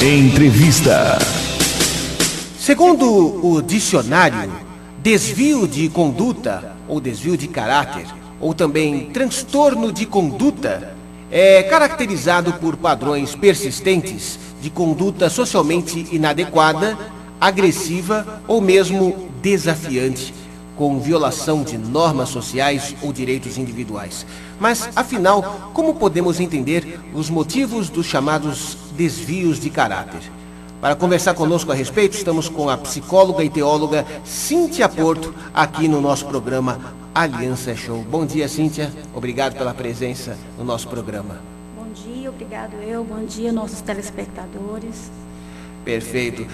Entrevista. Segundo o dicionário, desvio de conduta ou desvio de caráter, ou também transtorno de conduta, é caracterizado por padrões persistentes de conduta socialmente inadequada, agressiva ou mesmo desafiante, com violação de normas sociais ou direitos individuais. Mas, afinal, como podemos entender os motivos dos chamados desvios de caráter? Para conversar conosco a respeito, estamos com a psicóloga e teóloga Cíntia Porto, aqui no nosso programa Aliança Show. Bom dia, Cíntia. Obrigado pela presença no nosso programa. Bom dia, obrigado eu. Bom dia, nossos telespectadores. Perfeito.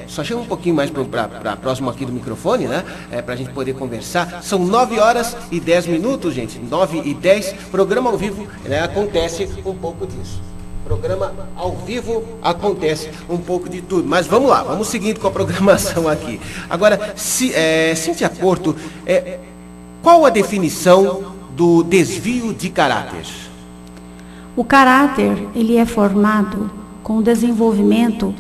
Só chama um pouquinho mais para próximo aqui do microfone, né? Para a gente poder conversar. São 9h10, gente. 9h10. Programa ao vivo, né? Acontece um pouco disso. Programa ao vivo acontece um pouco de tudo. Mas vamos lá, vamos seguindo com a programação aqui. Agora, Cíntia Porto, qual a definição do desvio de caráter? O caráter, ele é formado com o desenvolvimento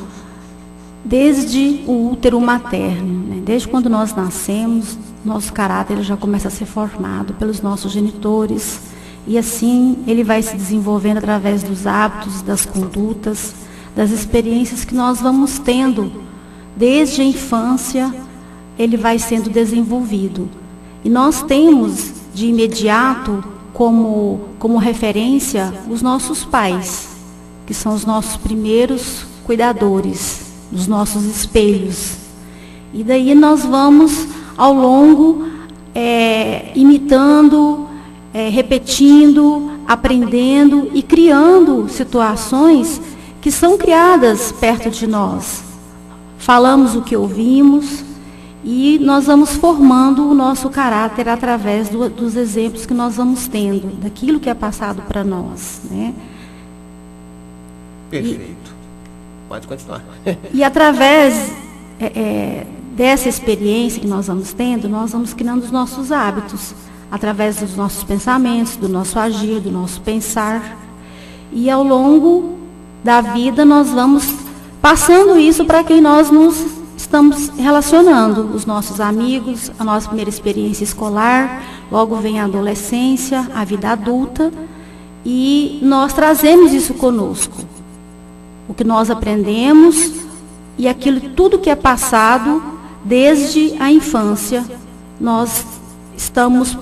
desde o útero materno, né? Desde quando nós nascemos, nosso caráter ele já começa a ser formado pelos nossos genitores, e assim ele vai se desenvolvendo através dos hábitos, das condutas, das experiências que nós vamos tendo. Desde a infância, ele vai sendo desenvolvido. E nós temos, de imediato, como referência, os nossos pais, que são os nossos primeiros cuidadores, dos nossos espelhos. E daí nós vamos, ao longo, imitando, repetindo, aprendendo e criando situações que são criadas perto de nós. Falamos o que ouvimos e nós vamos formando o nosso caráter através dos exemplos que nós vamos tendo, daquilo que é passado para nós, né? Perfeito. Pode continuar. E através dessa experiência que nós vamos tendo, nós vamos criando os nossos hábitos, através dos nossos pensamentos, do nosso agir, do nosso pensar. E ao longo da vida nós vamos passando isso para quem nós nos estamos relacionando, os nossos amigos, a nossa primeira experiência escolar, logo vem a adolescência, a vida adulta, e nós trazemos isso conosco. O que nós aprendemos e tudo que é passado desde a infância, nós estamos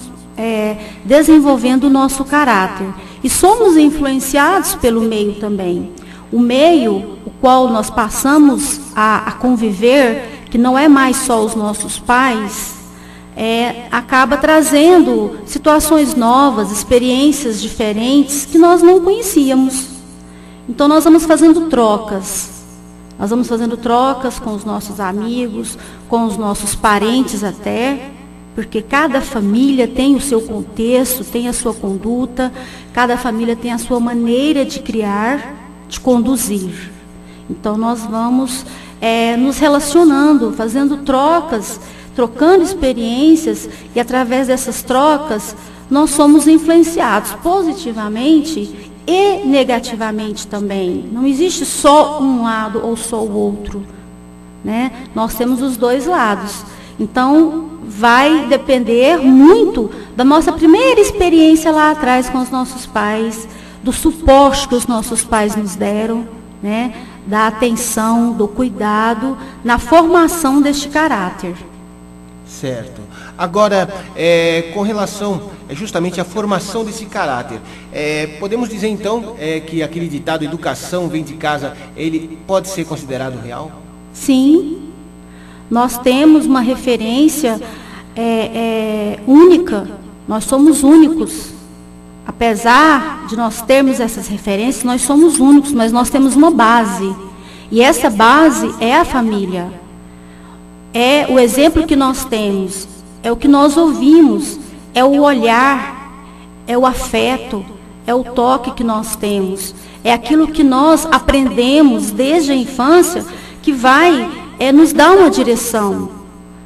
desenvolvendo o nosso caráter. E somos influenciados pelo meio também. O meio, o qual nós passamos a conviver, que não é mais só os nossos pais, acaba trazendo situações novas, experiências diferentes que nós não conhecíamos. Então nós vamos fazendo trocas. Nós vamos fazendo trocas com os nossos amigos, com os nossos parentes até, porque cada família tem o seu contexto, tem a sua conduta, cada família tem a sua maneira de criar, de conduzir. Então nós vamos nos relacionando, fazendo trocas, trocando experiências, e através dessas trocas nós somos influenciados positivamente e negativamente também. Não existe só um lado ou só o outro, né? Nós temos os dois lados. Então, vai depender muito da nossa primeira experiência lá atrás com os nossos pais, do suporte que os nossos pais nos deram, né? Da atenção, do cuidado, na formação deste caráter. Certo. Agora, com relação justamente à formação desse caráter, podemos dizer então que aquele ditado educação vem de casa, ele pode ser considerado real? Sim. Nós temos uma referência única, nós somos únicos. Apesar de nós termos essas referências, nós somos únicos, mas nós temos uma base. E essa base é a família. É o exemplo que nós temos, é o que nós ouvimos, é o olhar, é o afeto, é o toque que nós temos. É aquilo que nós aprendemos desde a infância que vai nos dar uma direção.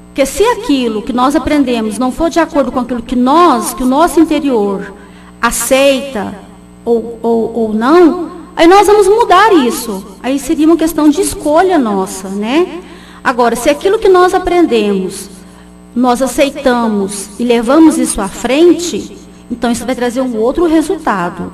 Porque se aquilo que nós aprendemos não for de acordo com aquilo que o nosso interior aceita ou não, Aí nós vamos mudar isso. Aí seria uma questão de escolha nossa, né? Agora, se aquilo que nós aprendemos, nós aceitamos e levamos isso à frente, então isso vai trazer um outro resultado.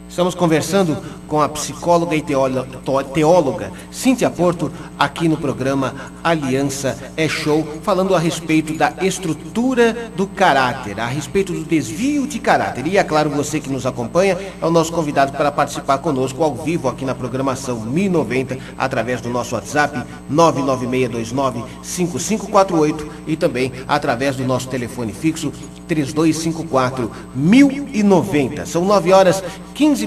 Estamos conversando com a psicóloga e teóloga Cíntia Porto, aqui no programa Aliança é Show, falando a respeito da estrutura do caráter, a respeito do desvio de caráter. E é claro, você que nos acompanha é o nosso convidado para participar conosco ao vivo aqui na programação 1090, através do nosso WhatsApp 996295548 e também através do nosso telefone fixo 3254-1090. São 9h15.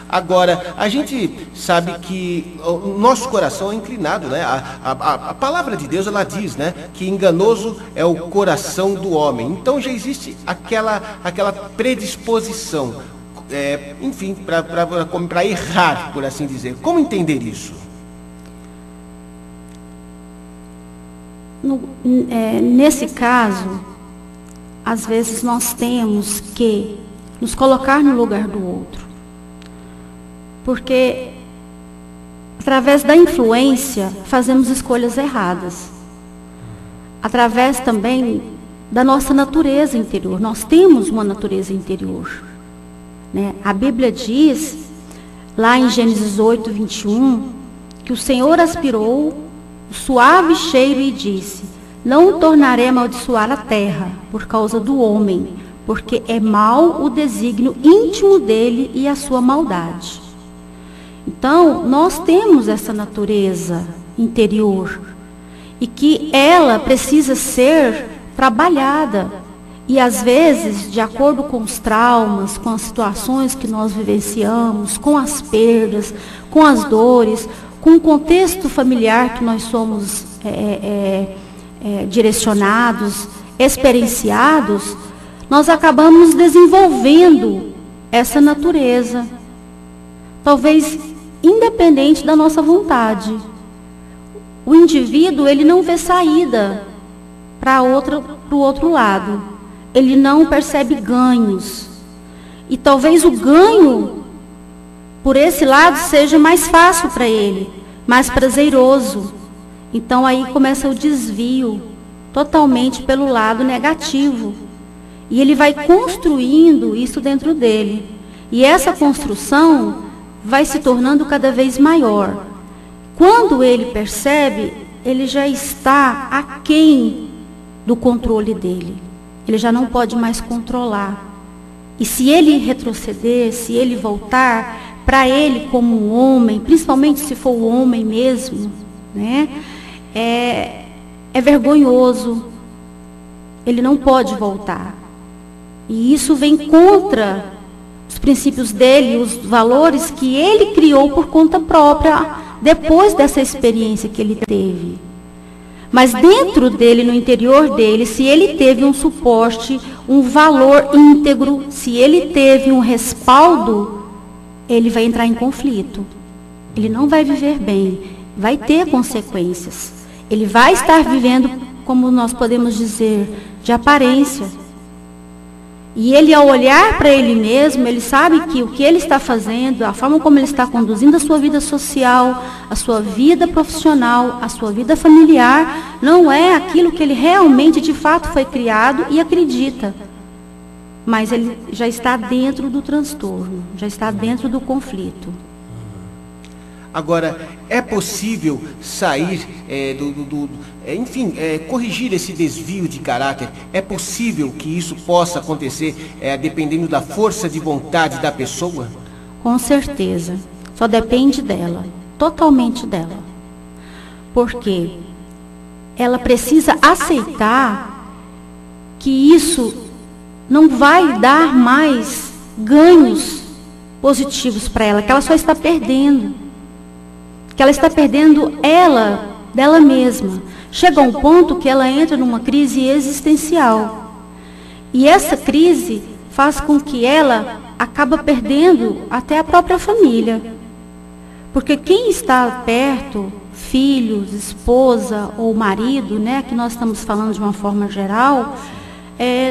Agora, a gente sabe que o nosso coração é inclinado, né? A palavra de Deus, ela diz, né, que enganoso é o coração do homem. Então já existe aquela predisposição, enfim, para errar, por assim dizer. Como entender isso? Nesse caso, às vezes nós temos que nos colocar no lugar do outro. Porque, através da influência, fazemos escolhas erradas. Através também da nossa natureza interior. Nós temos uma natureza interior, né? A Bíblia diz, lá em Gênesis 8:21, que o Senhor aspirou o suave cheiro e disse: não tornarei a amaldiçoar a terra por causa do homem, porque é mau o desígnio íntimo dele e a sua maldade. Então, nós temos essa natureza interior e que ela precisa ser trabalhada. E às vezes, de acordo com os traumas, com as situações que nós vivenciamos, com as perdas, com as dores, com o contexto familiar que nós somos direcionados, experienciados, nós acabamos desenvolvendo essa natureza. Talvez independente da nossa vontade. O indivíduo, ele não vê saída para o outro lado. Ele não percebe ganhos. E talvez o ganho, por esse lado, seja mais fácil para ele, mais prazeroso. Então aí começa o desvio, totalmente pelo lado negativo. E ele vai construindo isso dentro dele. E essa construção vai se tornando cada vez maior. Quando ele percebe, ele já está aquém do controle dele. Ele já não pode mais controlar. E se ele retroceder, se ele voltar, para ele como um homem, principalmente se for o homem mesmo, né, é vergonhoso. Ele não pode voltar. E isso vem contra os princípios dele, os valores que ele criou por conta própria, depois dessa experiência que ele teve. Mas dentro dele, no interior dele, se ele teve um suporte, um valor íntegro, se ele teve um respaldo, ele vai entrar em conflito. Ele não vai viver bem, vai ter consequências. Ele vai estar vivendo, como nós podemos dizer, de aparência. E ele, ao olhar para ele mesmo, ele sabe que o que ele está fazendo, a forma como ele está conduzindo a sua vida social, a sua vida profissional, a sua vida familiar, não é aquilo que ele realmente, de fato, foi criado e acredita. Mas ele já está dentro do transtorno, já está dentro do conflito. Agora, é possível sair corrigir esse desvio de caráter? É possível que isso possa acontecer dependendo da força de vontade da pessoa? Com certeza. Só depende dela, totalmente dela. Porque ela precisa aceitar que isso não vai dar mais ganhos positivos para ela, que ela só está perdendo. Que ela está perdendo dela mesma. Chega a um ponto que ela entra numa crise existencial. E essa crise faz com que ela acaba perdendo até a própria família. Porque quem está perto, filhos, esposa ou marido, né, que nós estamos falando de uma forma geral,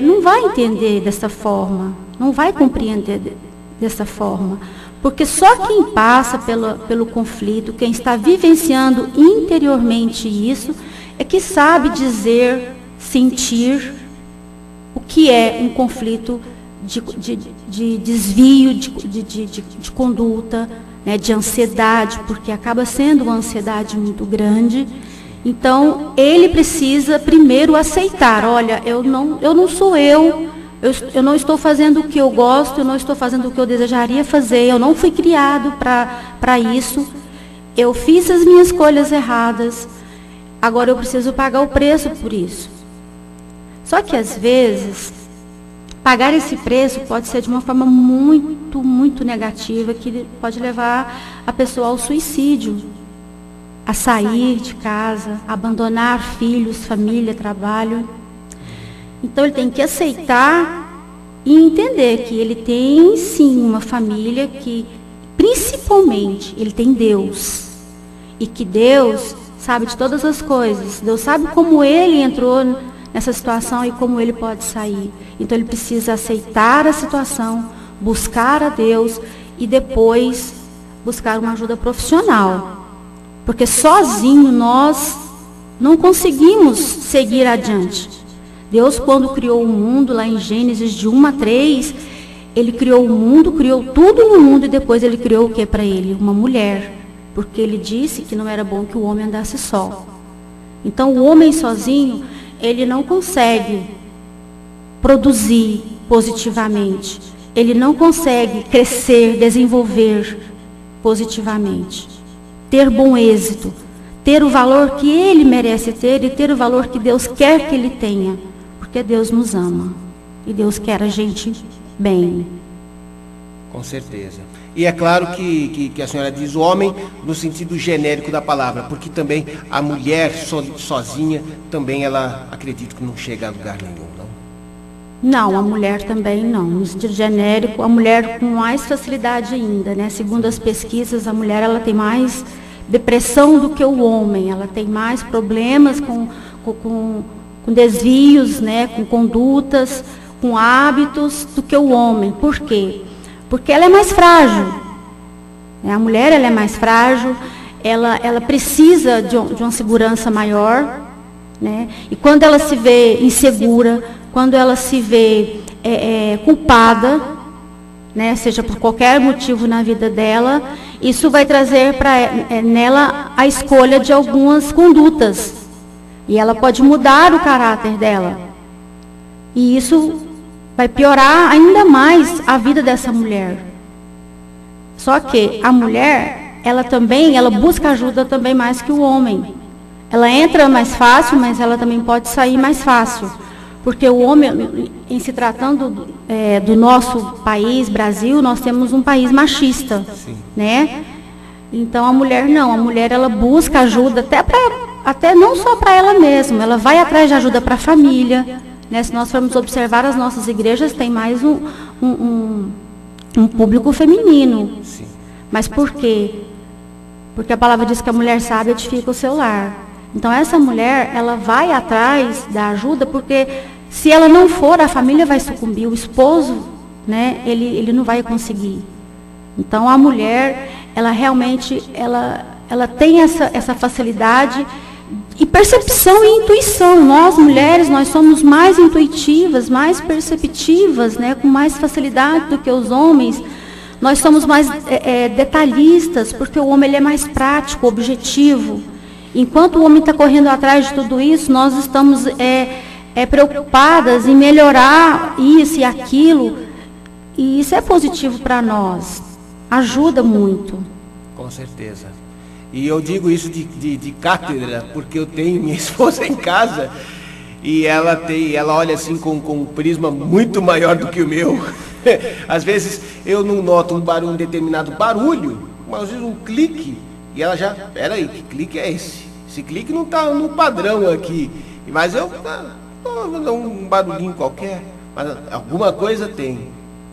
não vai entender dessa forma, não vai compreender dessa forma. Porque só quem passa pelo conflito, quem está vivenciando interiormente isso, é que sabe dizer, sentir o que é um conflito de desvio de conduta, né, de ansiedade, porque acaba sendo uma ansiedade muito grande. Então, ele precisa primeiro aceitar, olha, eu não sou eu não estou fazendo o que eu gosto, eu não estou fazendo o que eu desejaria fazer, eu não fui criado para isso, eu fiz as minhas escolhas erradas, agora eu preciso pagar o preço por isso. Só que, às vezes, pagar esse preço pode ser de uma forma muito, muito negativa, que pode levar a pessoa ao suicídio, a sair de casa, abandonar filhos, família, trabalho. Então, ele tem que aceitar e entender que ele tem, sim, uma família que, principalmente, ele tem Deus. E que Deus sabe de todas as coisas. Deus sabe como ele entrou nessa situação e como ele pode sair. Então, ele precisa aceitar a situação, buscar a Deus e depois buscar uma ajuda profissional. Porque sozinho nós não conseguimos seguir adiante. Deus, quando criou o mundo, lá em Gênesis de 1 a 3, ele criou o mundo, criou tudo no mundo e depois ele criou o que para ele? Uma mulher. Porque ele disse que não era bom que o homem andasse só. Então, o homem sozinho, ele não consegue produzir positivamente. Ele não consegue crescer, desenvolver positivamente. Ter bom êxito. Ter o valor que ele merece ter e ter o valor que Deus quer que ele tenha. Porque Deus nos ama. E Deus quer a gente bem. Com certeza. E é claro que a senhora diz o homem no sentido genérico da palavra, porque também a mulher sozinha, também ela acredito que não chega a lugar nenhum, não? Não, a mulher também não. No sentido genérico, a mulher com mais facilidade ainda, né? Segundo as pesquisas, a mulher ela tem mais depressão do que o homem. Ela tem mais problemas com desvios, né? Com condutas, com hábitos do que o homem. Por quê? Porque ela é mais frágil. A mulher ela é mais frágil, ela precisa de uma segurança maior, né? E quando ela se vê insegura, quando ela se vê culpada, né? Seja por qualquer motivo na vida dela, isso vai trazer nela a escolha de algumas condutas. E ela pode mudar o caráter dela. E isso vai piorar ainda mais a vida dessa mulher. Só que a mulher, ela busca ajuda também mais que o homem. Ela entra mais fácil, mas ela também pode sair mais fácil. Porque o homem, em se tratando do nosso país, Brasil, nós temos um país machista, né? Então a mulher não, a mulher ela busca ajuda até não só para ela mesma, ela vai atrás de ajuda para a família. Né, se nós formos observar as nossas igrejas, tem mais um público feminino. Sim. Mas por quê? Porque a palavra diz que a mulher sábia edifica o seu lar. Então essa mulher, ela vai atrás da ajuda, porque se ela não for, a família vai sucumbir, o esposo, né, ele não vai conseguir. Então a mulher, ela realmente, ela tem essa facilidade e percepção e intuição. Nós, mulheres, nós somos mais intuitivas, mais perceptivas, né, com mais facilidade do que os homens. Nós somos mais detalhistas, porque o homem ele é mais prático, objetivo. Enquanto o homem está correndo atrás de tudo isso, nós estamos preocupadas em melhorar isso e aquilo. E isso é positivo para nós. Ajuda muito. Com certeza. E eu digo isso de cátedra, porque eu tenho minha esposa em casa e ela olha assim com um prisma muito maior do que o meu. Às vezes eu não noto um determinado barulho, mas às vezes um clique, e ela já, peraí, que clique é esse? Esse clique não está no padrão aqui. Mas eu dou um barulhinho qualquer, mas alguma coisa tem,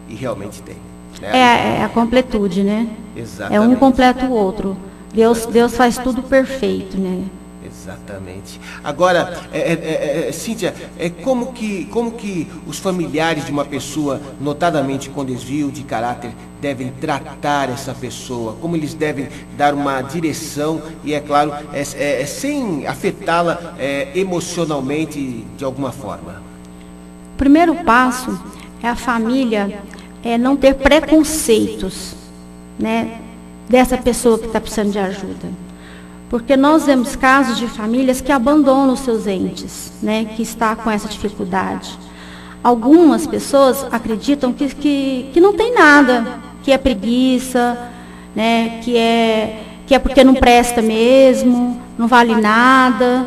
e realmente tem. Né? É a completude, né? Exatamente. É um completa o outro. Deus faz tudo perfeito, né? Exatamente. Agora, Cíntia, como que os familiares de uma pessoa notadamente com desvio de caráter devem tratar essa pessoa? Como eles devem dar uma direção e, é claro, sem afetá-la emocionalmente de alguma forma? O primeiro passo é a família não ter preconceitos, né, dessa pessoa que está precisando de ajuda. Porque nós vemos casos de famílias que abandonam os seus entes, né, que está com essa dificuldade. Algumas pessoas acreditam que não tem nada, que é preguiça, né, que é porque não presta mesmo, não vale nada.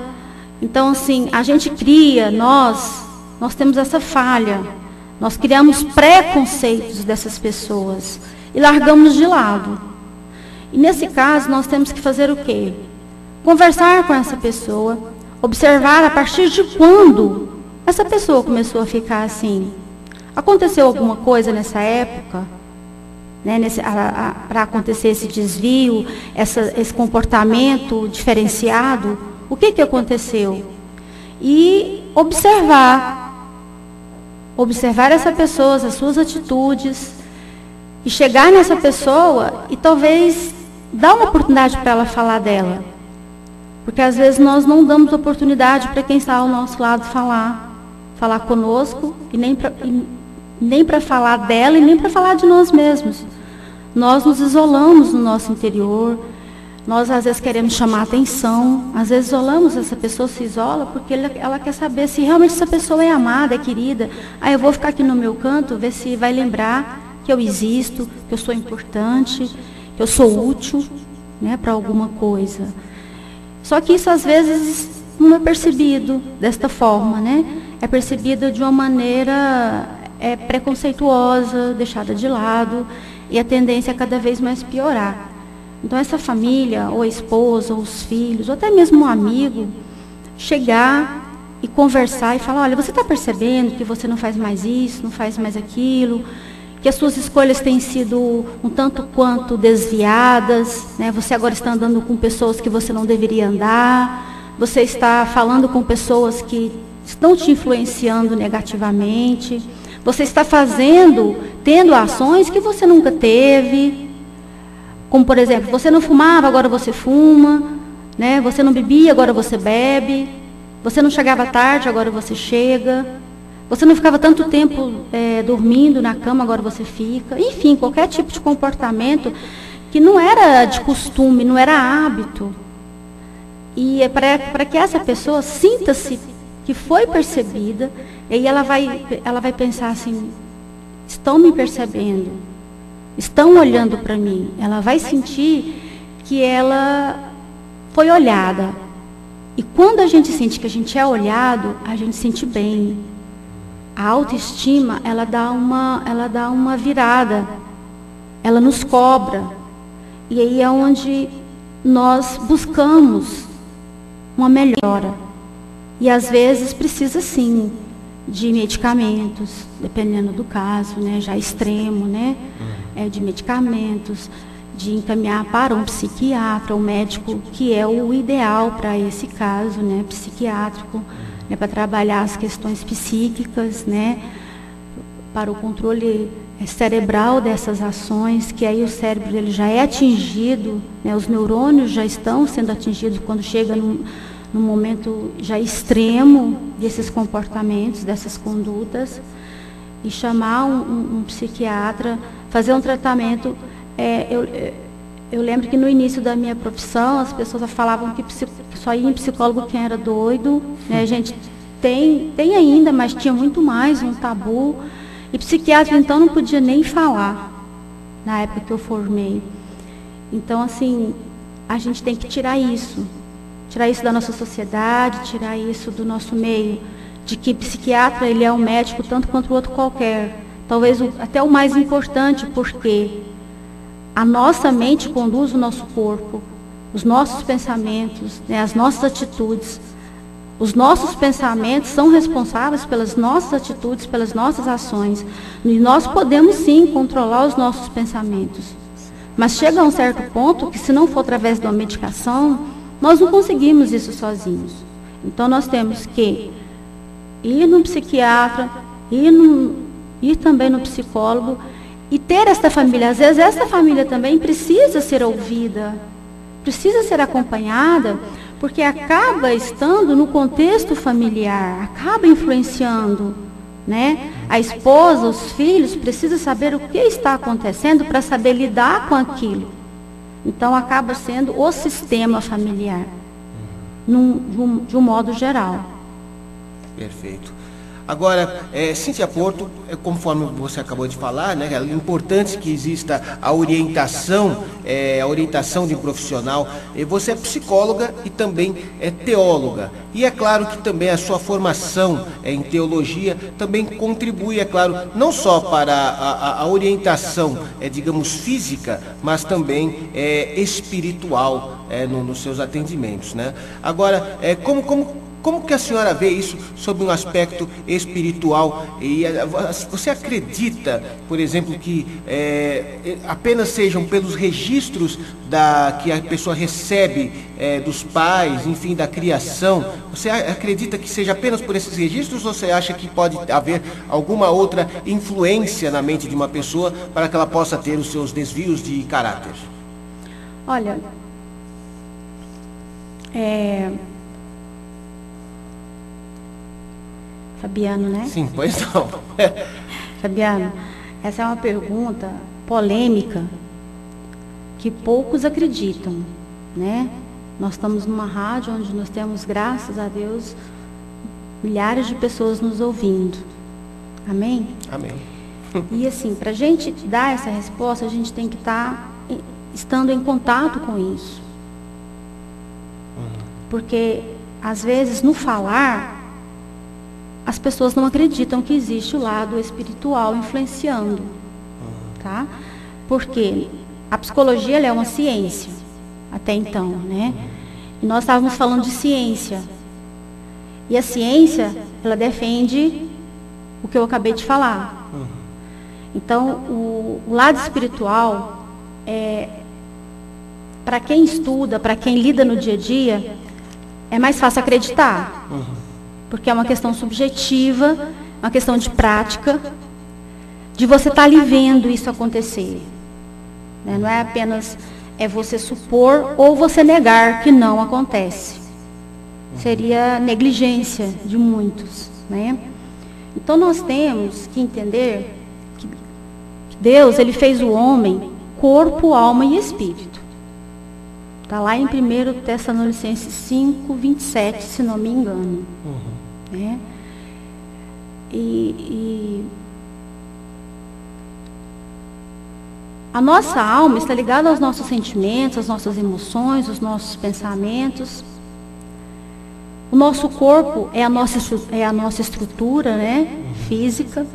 Então, assim, a gente cria, nós temos essa falha. Nós criamos preconceitos dessas pessoas e largamos de lado. E nesse caso, nós temos que fazer o quê? Conversar com essa pessoa, observar a partir de quando essa pessoa começou a ficar assim. Aconteceu alguma coisa nessa época, né, para acontecer esse desvio, esse comportamento diferenciado? O que aconteceu? E observar essa pessoa, as suas atitudes, e chegar nessa pessoa e talvez dar uma oportunidade para ela falar dela. Porque às vezes nós não damos oportunidade para quem está ao nosso lado falar conosco, e nem para falar dela e nem para falar de nós mesmos. Nós nos isolamos no nosso interior, nós às vezes queremos chamar atenção, às vezes isolamos, essa pessoa se isola porque ela quer saber se realmente essa pessoa é amada, é querida. Eu vou ficar aqui no meu canto, ver se vai lembrar que eu existo, que eu sou importante, que eu sou útil, né, para alguma coisa. Só que isso às vezes não é percebido desta forma, né? É percebido de uma maneira preconceituosa, deixada de lado, e a tendência é cada vez mais piorar. Então essa família, ou a esposa, ou os filhos, ou até mesmo um amigo, chegar e conversar e falar, olha, você está percebendo que você não faz mais isso, não faz mais aquilo, que as suas escolhas têm sido um tanto quanto desviadas, né? Você agora está andando com pessoas que você não deveria andar, você está falando com pessoas que estão te influenciando negativamente, você está tendo ações que você nunca teve, como por exemplo, você não fumava, agora você fuma, né? Você não bebia, agora você bebe, você não chegava tarde, agora você chega. Você não ficava tanto tempo dormindo na cama, agora você fica. Enfim, qualquer tipo de comportamento que não era de costume, não era hábito. E é para que essa pessoa sinta-se que foi percebida, e aí ela vai pensar assim, estão me percebendo, estão olhando para mim. Ela vai sentir que ela foi olhada. E quando a gente sente que a gente é olhado, a gente sente bem. A autoestima, ela dá uma virada, ela nos cobra. E aí é onde nós buscamos uma melhora. E às vezes precisa sim de medicamentos, dependendo do caso, né, já extremo, né, de medicamentos, de encaminhar para um psiquiatra, um médico, que é o ideal para esse caso, né, psiquiátrico. Para trabalhar as questões psíquicas, né, para o controle cerebral dessas ações, que aí o cérebro ele já é atingido, né, os neurônios já estão sendo atingidos quando chega num momento já extremo desses comportamentos, dessas condutas, e chamar um psiquiatra, fazer um tratamento. Eu lembro que no início da minha profissão, as pessoas falavam que só ia em psicólogo quem era doido, né? A gente tem ainda, mas tinha muito mais um tabu. E psiquiatra, então, não podia nem falar, na época que eu formei. Então, assim, a gente tem que tirar isso da nossa sociedade, tirar isso do nosso meio, de que psiquiatra, ele é um médico tanto quanto o outro qualquer. Talvez até o mais importante, porque a nossa mente conduz o nosso corpo, os nossos pensamentos, né, as nossas atitudes. Os nossos pensamentos são responsáveis pelas nossas atitudes, pelas nossas ações. E nós podemos sim controlar os nossos pensamentos. Mas chega a um certo ponto que, se não for através de uma medicação, nós não conseguimos isso sozinhos. Então nós temos que ir no psiquiatra, ir também no psicólogo e ter esta família. Às vezes esta família também precisa ser ouvida, precisa ser acompanhada, porque acaba estando no contexto familiar, acaba influenciando, né? A esposa, os filhos precisam saber o que está acontecendo para saber lidar com aquilo. Então acaba sendo o sistema familiar, de um modo geral. Perfeito. Agora, Cíntia Porto, conforme você acabou de falar, né, é importante que exista a orientação de um profissional. Você é psicóloga e também é teóloga. E é claro que também a sua formação em teologia também contribui, é claro, não só para a orientação, digamos, física, mas também espiritual nos seus atendimentos, né? Agora, como que a senhora vê isso sob um aspecto espiritual? E você acredita, por exemplo, que apenas sejam pelos registros que a pessoa recebe dos pais, enfim, da criação? Você acredita que seja apenas por esses registros ou você acha que pode haver alguma outra influência na mente de uma pessoa para que ela possa ter os seus desvios de caráter? Olha, Fabiano, né? Sim, pois não. Fabiano, essa é uma pergunta polêmica que poucos acreditam, né? Nós estamos numa rádio onde nós temos, graças a Deus, milhares de pessoas nos ouvindo. Amém? Amém. E assim, para a gente dar essa resposta, a gente tem que estar estando em contato com isso. Porque, às vezes, no falar, as pessoas não acreditam que existe o lado espiritual influenciando, tá? Porque a psicologia ela é uma ciência, até então, né? E nós estávamos falando de ciência. E a ciência, ela defende o que eu acabei de falar. Então, o lado espiritual, para quem estuda, para quem lida no dia a dia, é mais fácil acreditar. Porque é uma questão subjetiva, uma questão de prática, de você estar ali vendo isso acontecer. Né? Não é apenas você supor ou você negar que não acontece. Seria negligência de muitos. Né? Então nós temos que entender que Deus ele fez o homem corpo, alma e espírito. Está lá em 1 Tessalonicenses 5, 27, se não me engano. Né? E a nossa alma está ligada aos nossos sentimentos, às nossas emoções, aos nossos pensamentos. O nosso corpo é a nossa estrutura, né, física.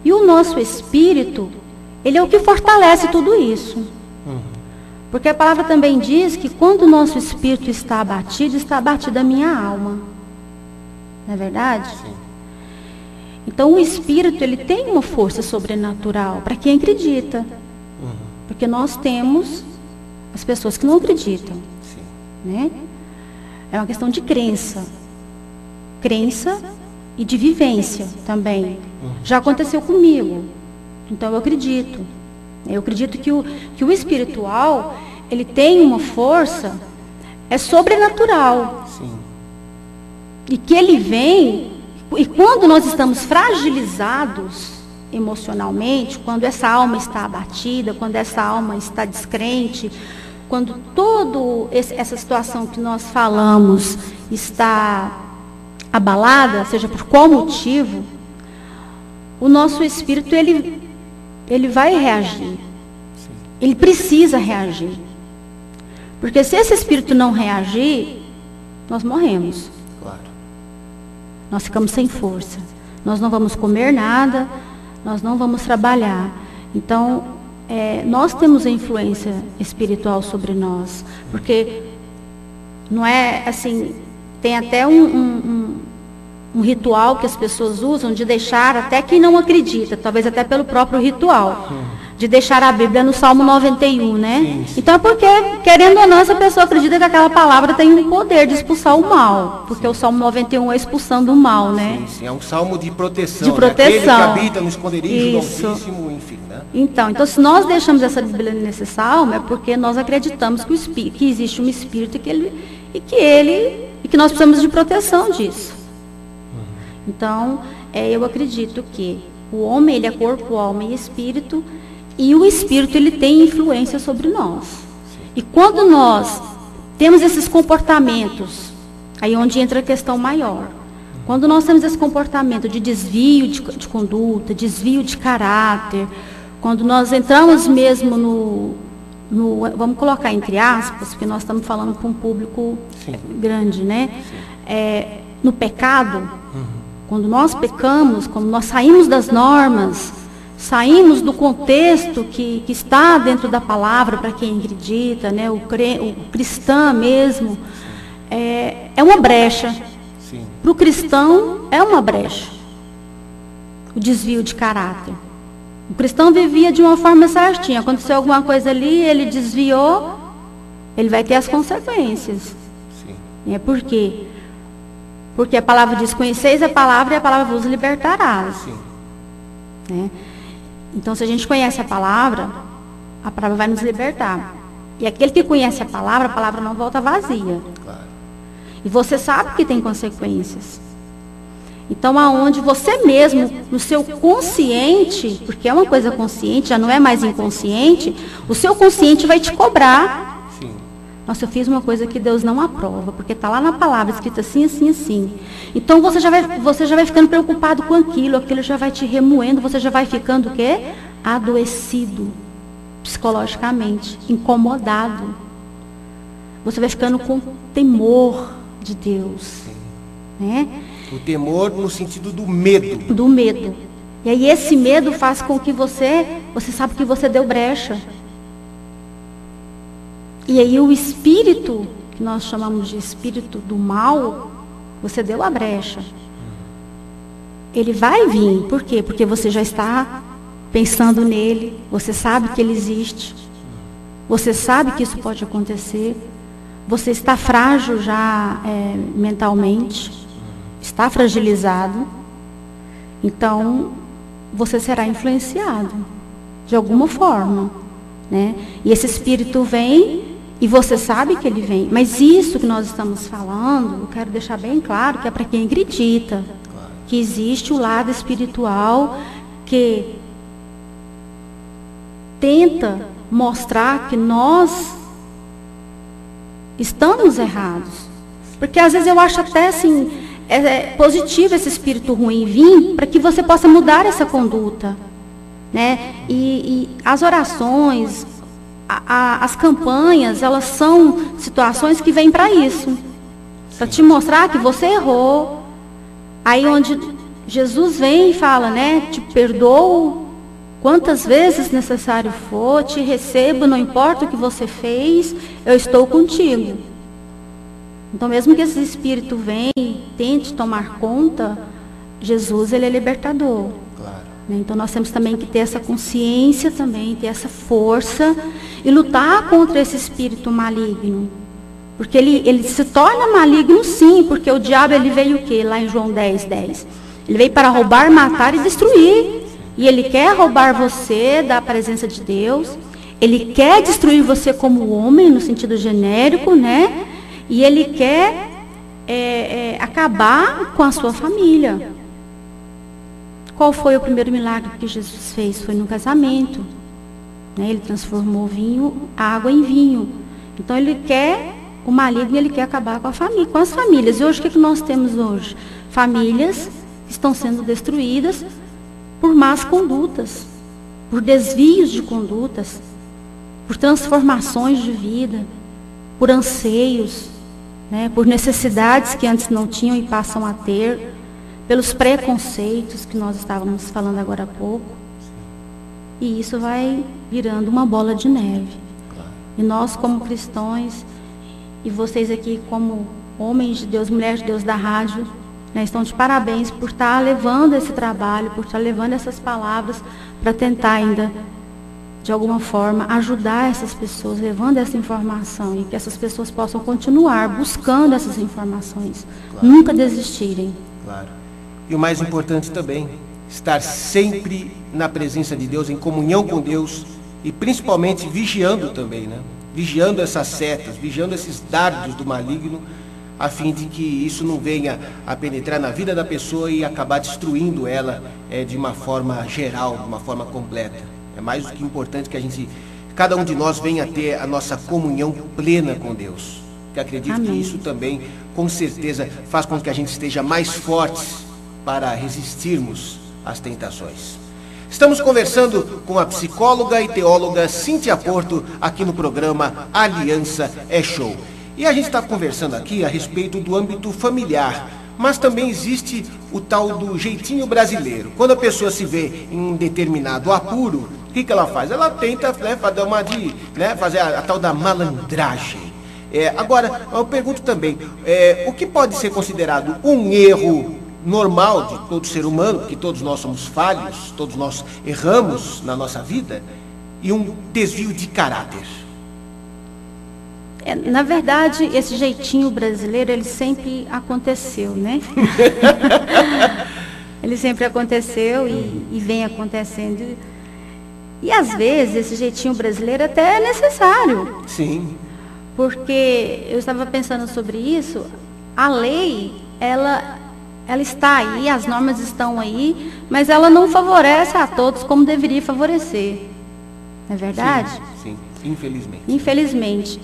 E o nosso espírito, ele é o que fortalece tudo isso. Porque a palavra também diz que quando o nosso espírito está abatida a minha alma. Não é verdade? Sim. Então o espírito ele tem uma força sobrenatural para quem acredita. Porque nós temos as pessoas que não acreditam. Sim. Né? É uma questão de crença. Crença e de vivência também. Já aconteceu comigo. Então eu acredito. Eu acredito que o espiritual ele tem uma força sobrenatural. Sim. E que ele vem, e quando nós estamos fragilizados emocionalmente, quando essa alma está abatida, quando essa alma está descrente, quando toda essa situação que nós falamos está abalada, seja por qual motivo, o nosso espírito ele vai reagir. Ele precisa reagir. Porque se esse espírito não reagir, nós morremos. Nós ficamos sem força. Nós não vamos comer nada, nós não vamos trabalhar. Então, nós temos a influência espiritual sobre nós. Porque não é assim, tem até um ritual que as pessoas usam de deixar até quem não acredita, talvez até pelo próprio ritual. de deixar a Bíblia no Salmo 91, né? Sim, sim. Então é porque, querendo ou não, essa pessoa acredita que aquela palavra tem um poder de expulsar o mal. Porque o Salmo 91 é expulsando o mal, né? Sim, sim, é um salmo de proteção. De proteção. Né? Aquele que habita no esconderijo Isso. do Altíssimo, enfim, né? Então, se nós deixamos essa Bíblia nesse salmo, é porque nós acreditamos que existe um Espírito e que nós precisamos de proteção disso. Então, eu acredito que o homem, ele é corpo, alma e espírito, e o espírito, ele tem influência sobre nós. E quando nós temos esses comportamentos, aí onde entra a questão maior, quando nós temos esse comportamento de desvio de conduta, desvio de caráter, quando nós entramos mesmo vamos colocar entre aspas, porque nós estamos falando com um público grande, né? No pecado, quando nós pecamos, quando nós saímos das normas, saímos do contexto que está dentro da palavra para quem acredita, né? O cristão mesmo, é uma brecha. Para o cristão, é uma brecha. O desvio de caráter. O cristão vivia de uma forma certinha. Aconteceu alguma coisa ali, ele desviou, ele vai ter as consequências. Sim. Por quê? Porque a palavra diz, conheceis a palavra e a palavra vos libertará. Sim. Né? Então, se a gente conhece a palavra vai nos libertar. E aquele que conhece a palavra não volta vazia. Claro. E você sabe que tem consequências. Então, aonde você mesmo, no seu consciente, porque é uma coisa consciente, já não é mais inconsciente, o seu consciente vai te cobrar. Sim. Nossa, eu fiz uma coisa que Deus não aprova, porque está lá na palavra, escrito assim, assim, assim. Então, você já vai ficando preocupado com aquilo já vai te remoendo, você já vai ficando o quê? Adoecido, psicologicamente, incomodado. Você vai ficando com temor de Deus, né? O temor no sentido do medo. Do medo. E aí esse medo faz com que você sabe que você deu brecha. E aí o espírito, que nós chamamos de espírito do mal, você deu a brecha. Ele vai vir. Por quê? Porque você já está pensando nele, você sabe que ele existe, você sabe que isso pode acontecer, você está frágil já mentalmente, está fragilizado, então você será influenciado de alguma forma, né? E esse espírito vem e você sabe que ele vem, mas isso que nós estamos falando, eu quero deixar bem claro que é para quem acredita que existe o lado espiritual que tenta mostrar que nós estamos errados, porque às vezes eu acho até assim positivo esse espírito ruim vir para que você possa mudar essa conduta, né? E as orações, as campanhas, elas são situações que vêm para isso, para te mostrar que você errou. Aí onde Jesus vem e fala, né? Te perdoo quantas vezes necessário for, te recebo, não importa o que você fez, eu estou contigo. Então, mesmo que esse espírito venha e tente tomar conta, Jesus, ele é libertador. Claro. Então, nós temos também que ter essa consciência também, ter essa força e lutar contra esse espírito maligno. Porque ele se torna maligno sim, porque o diabo ele veio o quê? Lá em João 10:10. Ele veio para roubar, matar e destruir. E ele quer roubar você da presença de Deus. Ele quer destruir você como homem, no sentido genérico, né? E ele quer acabar com a sua família. Qual foi o primeiro milagre que Jesus fez? Foi no casamento, né? Ele transformou água em vinho. Então o maligno ele quer acabar com a família, com as famílias. E hoje o que nós temos hoje? Famílias que estão sendo destruídas por más condutas, por desvios de condutas, por transformações de vida, por anseios, né, por necessidades que antes não tinham e passam a ter, pelos preconceitos que nós estávamos falando agora há pouco. E isso vai virando uma bola de neve. E nós como cristãos, e vocês aqui como homens de Deus, mulheres de Deus da rádio, né, estão de parabéns por estar levando esse trabalho, por estar levando essas palavras para tentar ainda de alguma forma, ajudar essas pessoas, levando essa informação, e que essas pessoas possam continuar buscando essas informações, claro. Nunca desistirem. Claro. E o mais importante também, estar sempre na presença de Deus, em comunhão com Deus, e principalmente vigiando também, né? Vigiando essas setas, vigiando esses dardos do maligno, a fim de que isso não venha a penetrar na vida da pessoa e acabar destruindo ela de uma forma geral, de uma forma completa. É mais do que importante que cada um de nós venha a ter a nossa comunhão plena com Deus. Que acredito Amém. Que isso também, com certeza, faz com que a gente esteja mais fortes para resistirmos às tentações. Estamos conversando com a psicóloga e teóloga Cíntia Porto, aqui no programa Aliança é Show. E a gente está conversando aqui a respeito do âmbito familiar, mas também existe o tal do jeitinho brasileiro. Quando a pessoa se vê em um determinado apuro, o que ela faz? Ela tenta fazer a tal da malandragem. Agora, eu pergunto também, o que pode ser considerado um erro normal de todo ser humano, porque todos nós somos falhos, todos nós erramos na nossa vida, e um desvio de caráter? Na verdade, esse jeitinho brasileiro, ele sempre aconteceu, né? Ele sempre aconteceu e vem acontecendo. E às vezes esse jeitinho brasileiro até é necessário. Sim. Porque eu estava pensando sobre isso, a lei, ela está aí, as normas estão aí, mas ela não favorece a todos como deveria favorecer. Não é verdade? Sim, infelizmente. Infelizmente.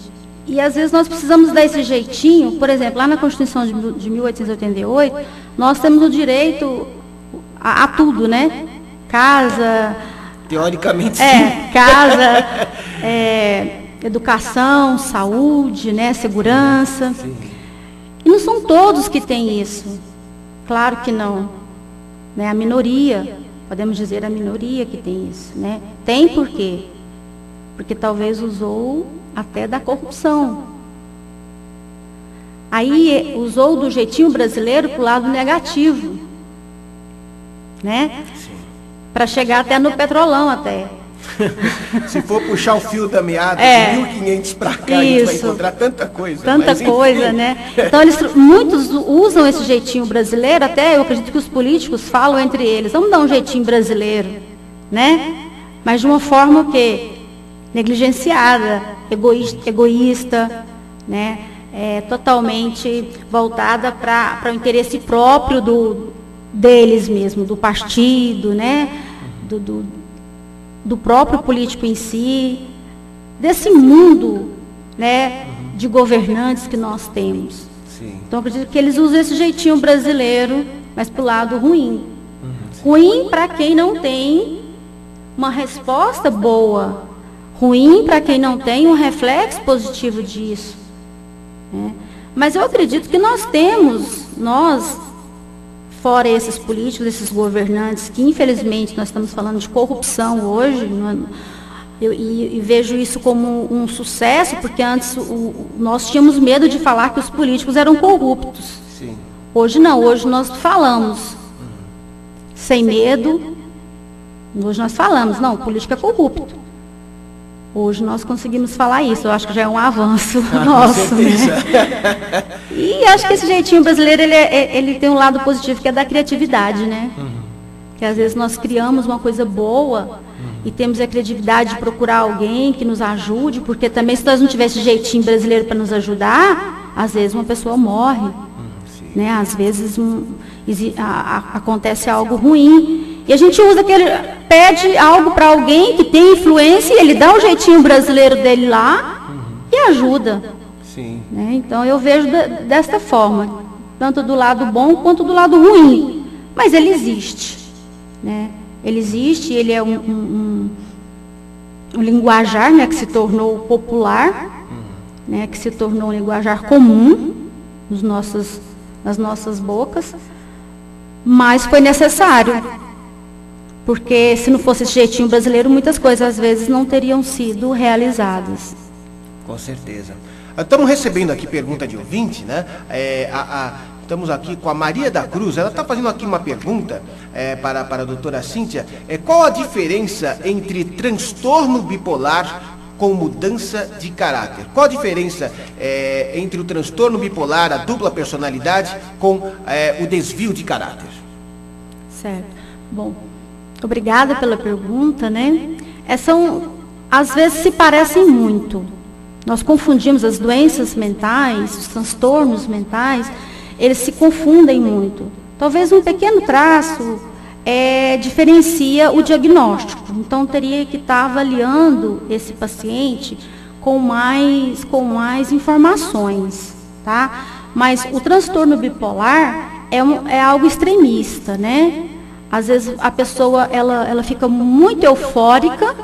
E às vezes nós precisamos dar esse jeitinho, por exemplo, lá na Constituição de 1888, nós temos o direito a tudo, né? Casa... Teoricamente, sim. Casa, educação, saúde, né? Segurança. Sim. E não são todos que têm isso. Claro que não. Né? A minoria, podemos dizer a minoria que tem isso. Né? Tem por quê? Porque talvez usou até da corrupção. Aí usou do jeitinho brasileiro para o lado negativo. Né? Para chegar até no petrolão até. Se for puxar o fio da meada, de 1500 para cá, a gente vai encontrar tanta coisa. Tanta coisa, né? Então, muitos usam esse jeitinho brasileiro, até eu acredito que os políticos falam entre eles, vamos dar um jeitinho brasileiro, né? Mas de uma forma o quê? Negligenciada, egoísta, né? Totalmente voltada para o interesse próprio deles mesmo, do partido, né? Do próprio político em si, desse mundo, né, de governantes que nós temos. Sim. Então, eu acredito que eles usam esse jeitinho brasileiro, mas para o lado ruim. Ruim para quem não tem uma resposta boa. Ruim para quem não tem um reflexo positivo disso. Né? Mas eu acredito que nós temos, fora esses políticos, esses governantes, que infelizmente nós estamos falando de corrupção hoje, e vejo isso como um sucesso, porque antes nós tínhamos medo de falar que os políticos eram corruptos. Sim. Hoje não, hoje nós falamos sem medo, hoje nós falamos, não, o político é corrupto. Hoje nós conseguimos falar isso, eu acho que já é um avanço nosso. Né? E acho que esse jeitinho brasileiro, ele tem um lado positivo, que é da criatividade, né? Que às vezes nós criamos uma coisa boa e temos a criatividade de procurar alguém que nos ajude, porque também se nós não tivéssemos jeitinho brasileiro para nos ajudar, às vezes uma pessoa morre, né? Às vezes acontece algo ruim. E a gente pede algo para alguém que tem influência, e ele dá o jeitinho brasileiro dele lá e ajuda. Sim. Né? Então eu vejo desta forma, tanto do lado bom quanto do lado ruim. Mas ele existe. Né? Ele existe, ele é um linguajar, né, que se tornou popular, né, que se tornou um linguajar comum nas nossas bocas, mas foi necessário. Porque se não fosse esse jeitinho brasileiro, muitas coisas às vezes não teriam sido realizadas. Com certeza. Estamos recebendo aqui pergunta de ouvinte, né? Estamos aqui com a Maria da Cruz. Ela está fazendo aqui uma pergunta para a doutora Cíntia. Qual a diferença entre transtorno bipolar com mudança de caráter? Qual a diferença entre o transtorno bipolar, a dupla personalidade, com o desvio de caráter? Certo. Bom, obrigada pela pergunta, né? Às vezes se parecem muito. Nós confundimos as doenças mentais, os transtornos mentais, eles se confundem muito. Talvez um pequeno traço diferencia o diagnóstico. Então, teria que estar avaliando esse paciente com mais informações, tá? Mas o transtorno bipolar é algo extremista, né? Às vezes a pessoa, ela fica muito eufórica,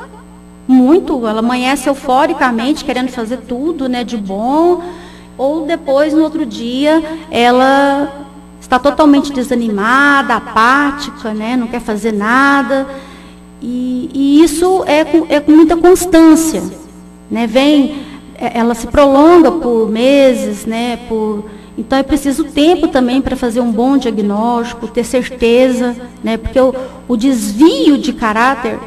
ela amanhece euforicamente, querendo fazer tudo, né, de bom, ou depois, no outro dia, ela está totalmente desanimada, apática, né, não quer fazer nada, e isso é com muita constância, né, ela se prolonga por meses, né, então é preciso tempo também para fazer um bom diagnóstico, ter certeza, né, porque o desvio de caráter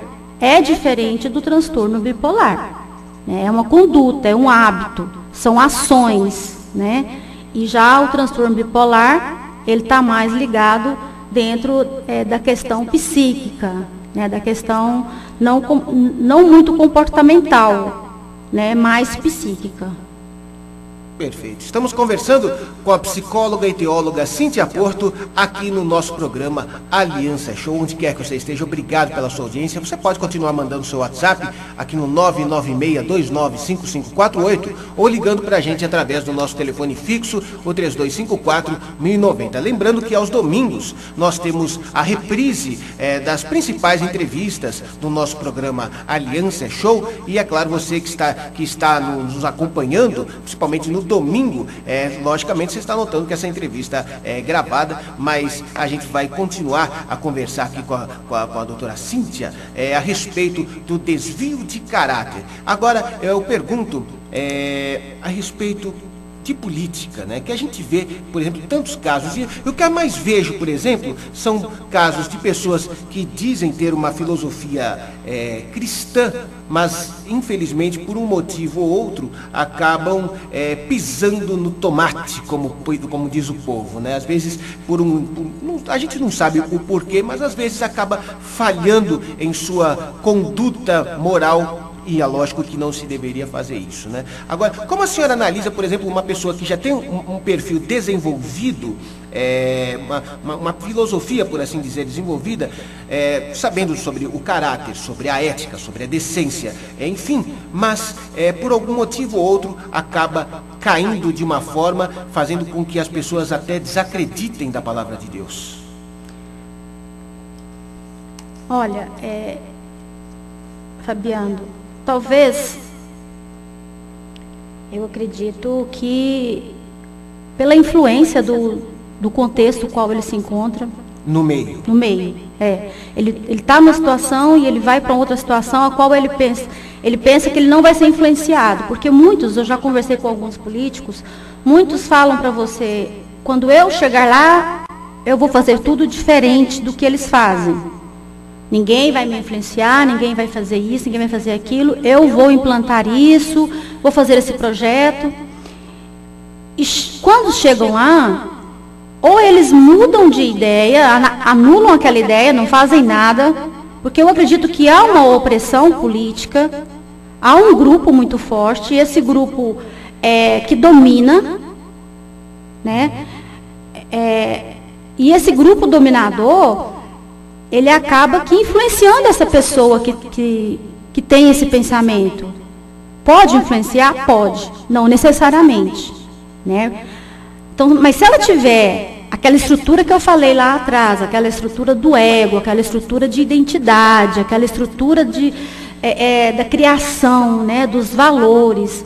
é diferente do transtorno bipolar, né? É uma conduta, é um hábito, são ações, né? E já o transtorno bipolar, ele está mais ligado dentro da questão psíquica, né? Da questão não muito comportamental, né? Mais psíquica. Perfeito. Estamos conversando com a psicóloga e teóloga Cíntia Porto aqui no nosso programa Aliança Show. Onde quer que você esteja, obrigado pela sua audiência. Você pode continuar mandando seu WhatsApp aqui no 996295548 ou ligando para a gente através do nosso telefone fixo, o 3254-1090. Lembrando que aos domingos nós temos a reprise das principais entrevistas do nosso programa Aliança Show. E é claro, você que está nos acompanhando, principalmente no domingo, logicamente você está notando que essa entrevista é gravada, mas a gente vai continuar a conversar aqui com a doutora Cíntia a respeito do desvio de caráter. Agora, eu pergunto a respeito de política, né? Que a gente vê, por exemplo, tantos casos, e o que eu mais vejo, por exemplo, são casos de pessoas que dizem ter uma filosofia cristã, mas infelizmente por um motivo ou outro acabam pisando no tomate, como diz o povo, né? Às vezes a gente não sabe o porquê, mas às vezes acaba falhando em sua conduta moral. E é lógico que não se deveria fazer isso, né? Agora, como a senhora analisa, por exemplo, uma pessoa que já tem um perfil desenvolvido, uma filosofia, por assim dizer, desenvolvida, sabendo sobre o caráter, sobre a ética, sobre a decência, enfim, mas por algum motivo ou outro acaba caindo de uma forma, fazendo com que as pessoas até desacreditem da palavra de Deus? Olha, Fabiano, talvez, eu acredito que pela influência do contexto no qual ele se encontra. No meio. No meio, Ele está numa situação e ele vai para outra situação a qual ele pensa que ele não vai ser influenciado. Porque eu já conversei com alguns políticos, muitos falam para você, quando eu chegar lá, eu vou fazer tudo diferente do que eles fazem. Ninguém vai me influenciar, ninguém vai fazer isso, ninguém vai fazer aquilo. Eu vou implantar isso, vou fazer esse projeto. E quando chegam lá, ou eles mudam de ideia, anulam aquela ideia, não fazem nada, porque eu acredito que há uma opressão política, há um grupo muito forte, e esse grupo que domina, né? E esse grupo dominador, ele acaba influenciando essa pessoa que tem esse pensamento. Pode influenciar? Pode. Não necessariamente, né? Então, mas se ela tiver aquela estrutura que eu falei lá atrás, aquela estrutura do ego, aquela estrutura de identidade, aquela estrutura da criação, né, dos valores,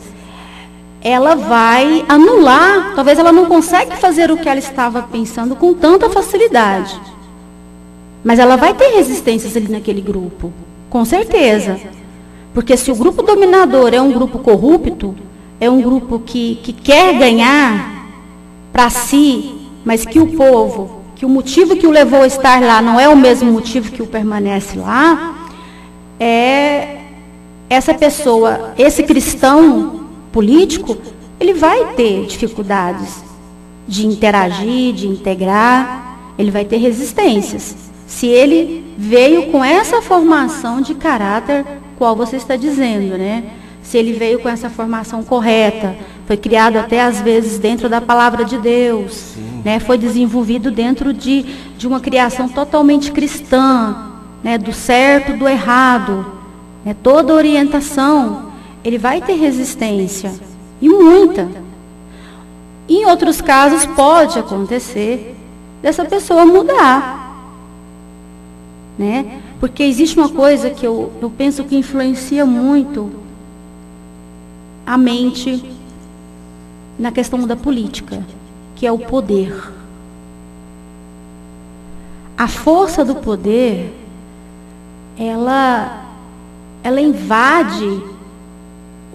ela vai anular, talvez ela não consiga fazer o que ela estava pensando com tanta facilidade. Mas ela vai ter resistências ali naquele grupo, com certeza. Porque se o grupo dominador é um grupo corrupto, é um grupo que quer ganhar para si mas que o povo, que o motivo que o levou a estar lá não é o mesmo motivo que o permanece lá, essa pessoa, esse cristão político, ele vai ter dificuldades de interagir, de integrar, ele vai ter resistências. Se ele veio com essa formação de caráter, qual você está dizendo, né? Se ele veio com essa formação correta, foi criado até às vezes dentro da palavra de Deus, né? Foi desenvolvido dentro de uma criação totalmente cristã, né? Do certo, do errado, né? Toda orientação, ele vai ter resistência, e muita. Em outros casos pode acontecer dessa pessoa mudar, né? Porque existe uma coisa que eu penso que influencia muito a mente na questão da política, que é o poder. A força do poder, ela invade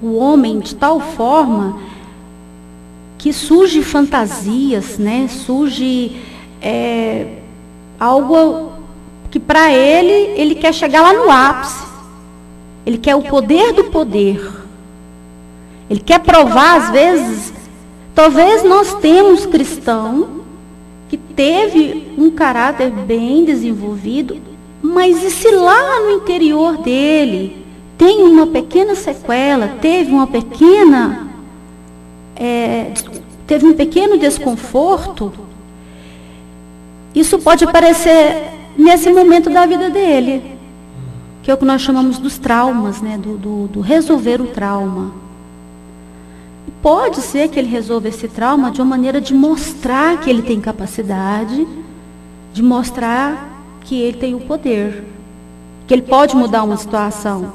o homem de tal forma que surge fantasias, né? Surge algo que para ele quer chegar lá no ápice. Ele quer o poder do poder. Ele quer provar, às vezes, talvez nós temos cristão que teve um caráter bem desenvolvido, mas e se lá no interior dele tem uma pequena sequela, teve um pequeno desconforto, isso pode aparecer nesse momento da vida dele, que é o que nós chamamos dos traumas, né? do resolver o trauma. Pode ser que ele resolva esse trauma de uma maneira de mostrar que ele tem capacidade, de mostrar que ele tem o poder, que ele pode mudar uma situação.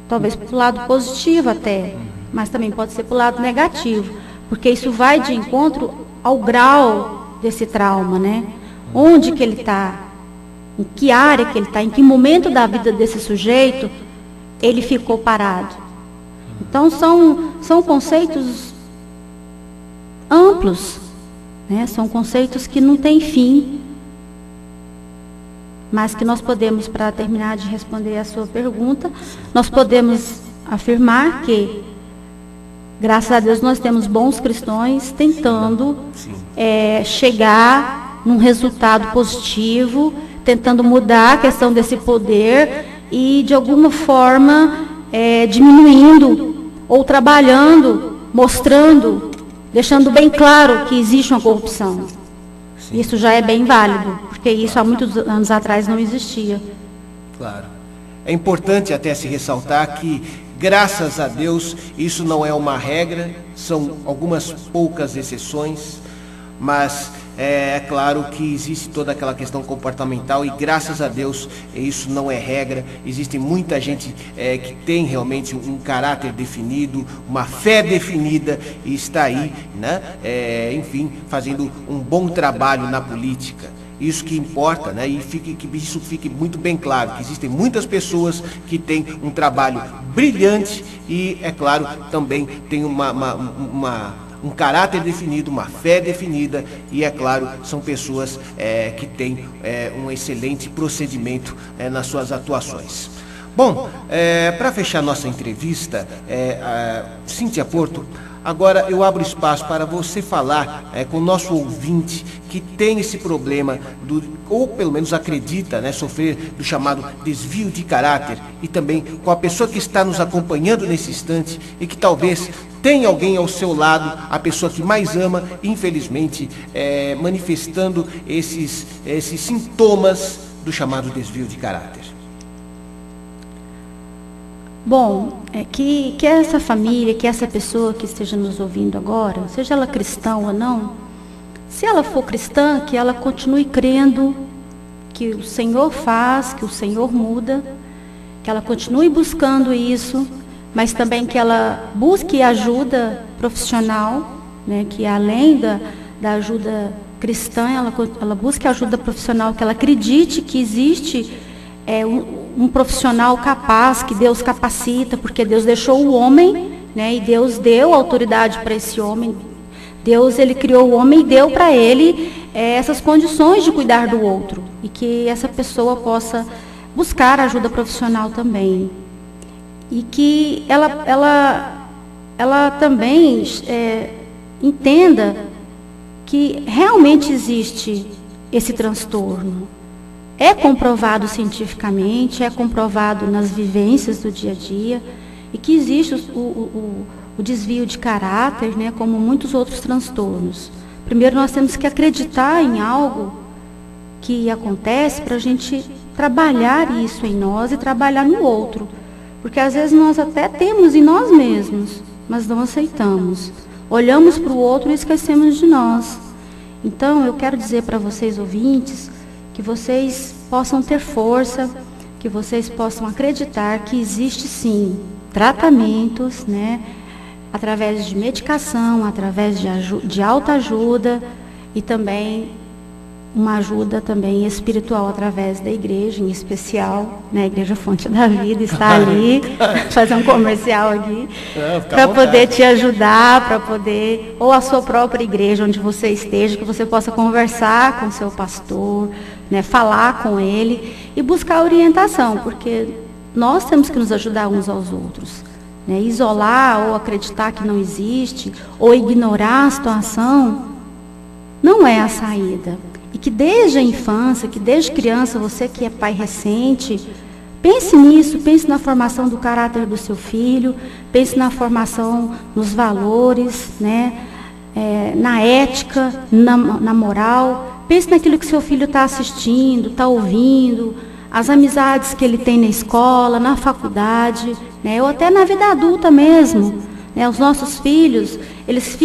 Talvez para o lado positivo até, mas também pode ser para o lado negativo, porque isso vai de encontro ao grau desse trauma, né? Onde que ele está, em que área que ele está, em que momento da vida desse sujeito ele ficou parado. Então são conceitos amplos, né? São conceitos que não têm fim, mas que nós podemos, para terminar de responder a sua pergunta, nós podemos afirmar que, graças a Deus, nós temos bons cristãos tentando chegar num resultado positivo, tentando mudar a questão desse poder e, de alguma forma, diminuindo ou trabalhando, mostrando, deixando bem claro que existe uma corrupção. Isso já é bem válido, porque isso há muitos anos atrás não existia. Claro. É importante até se ressaltar que, graças a Deus, isso não é uma regra, são algumas poucas exceções, mas é claro que existe toda aquela questão comportamental e, graças a Deus, isso não é regra. Existe muita gente que tem realmente um caráter definido, uma fé definida e está aí, né? Enfim, fazendo um bom trabalho na política. Isso que importa, né? E que isso fique muito bem claro, que existem muitas pessoas que têm um trabalho brilhante e, é claro, também tem um caráter definido, uma fé definida e, é claro, são pessoas que têm um excelente procedimento nas suas atuações. Bom, para fechar nossa entrevista, Cíntia Porto, agora eu abro espaço para você falar com o nosso ouvinte que tem esse problema, ou pelo menos acredita, né, sofrer do chamado desvio de caráter, e também com a pessoa que está nos acompanhando nesse instante e que talvez tenha alguém ao seu lado, a pessoa que mais ama, infelizmente, manifestando esses sintomas do chamado desvio de caráter. Bom, que essa família, que essa pessoa que esteja nos ouvindo agora, seja ela cristã ou não, se ela for cristã, que ela continue crendo que o Senhor faz, que o Senhor muda, que ela continue buscando isso, mas também que ela busque ajuda profissional, né, que além da ajuda cristã, ela busque ajuda profissional, que ela acredite que existe um profissional capaz, que Deus capacita, porque Deus deixou o homem, né, e Deus deu autoridade para esse homem, Deus, ele criou o homem e deu para ele essas condições de cuidar do outro. E que essa pessoa possa buscar ajuda profissional também. E que ela também entenda que realmente existe esse transtorno. É comprovado cientificamente, é comprovado nas vivências do dia a dia, e que existe o desvio de caráter, né, como muitos outros transtornos. Primeiro nós temos que acreditar em algo que acontece para a gente trabalhar isso em nós e trabalhar no outro. Porque às vezes nós até temos em nós mesmos, mas não aceitamos. Olhamos para o outro e esquecemos de nós. Então eu quero dizer para vocês, ouvintes, que vocês possam ter força, que vocês possam acreditar que existe sim tratamentos, né, através de medicação, através de autoajuda e também uma ajuda também espiritual através da igreja, em especial, né, a Igreja Fonte da Vida está ali, fazer um comercial aqui, para poder te ajudar, para poder, ou a sua própria igreja, onde você esteja, que você possa conversar com o seu pastor, né, falar com ele e buscar orientação, porque nós temos que nos ajudar uns aos outros. Né, isolar ou acreditar que não existe, ou ignorar a situação, não é a saída. E que desde a infância, que desde criança, você que é pai recente, pense nisso, pense na formação do caráter do seu filho, pense na formação nos valores, né, na ética, na moral, pense naquilo que seu filho está assistindo, está ouvindo, as amizades que ele tem na escola, na faculdade, né, ou até na vida adulta mesmo. Né, os nossos filhos, eles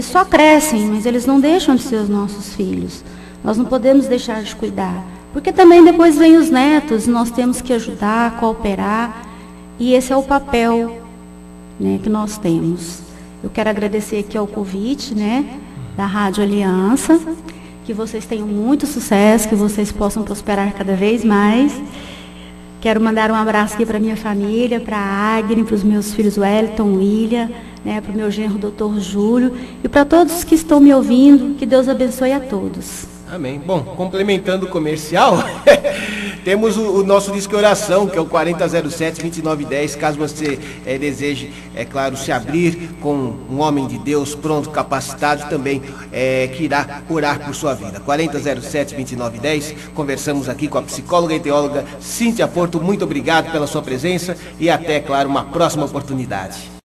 só crescem, mas eles não deixam de ser os nossos filhos. Nós não podemos deixar de cuidar, porque também depois vem os netos, nós temos que ajudar, cooperar, e esse é o papel, né, que nós temos. Eu quero agradecer aqui ao convite, né, da Rádio Aliança, que vocês tenham muito sucesso, que vocês possam prosperar cada vez mais. Quero mandar um abraço aqui para a minha família, para a Agnes, para os meus filhos Wellington, William, né, para o meu genro Dr. Júlio, e para todos que estão me ouvindo, que Deus abençoe a todos. Amém. Bom, complementando o comercial, temos o nosso disco oração, que é o 4007-2910, caso você deseje, é claro, se abrir com um homem de Deus pronto, capacitado também, que irá orar por sua vida. 4007-2910, conversamos aqui com a psicóloga e teóloga Cíntia Porto. Muito obrigado pela sua presença e até, claro, uma próxima oportunidade.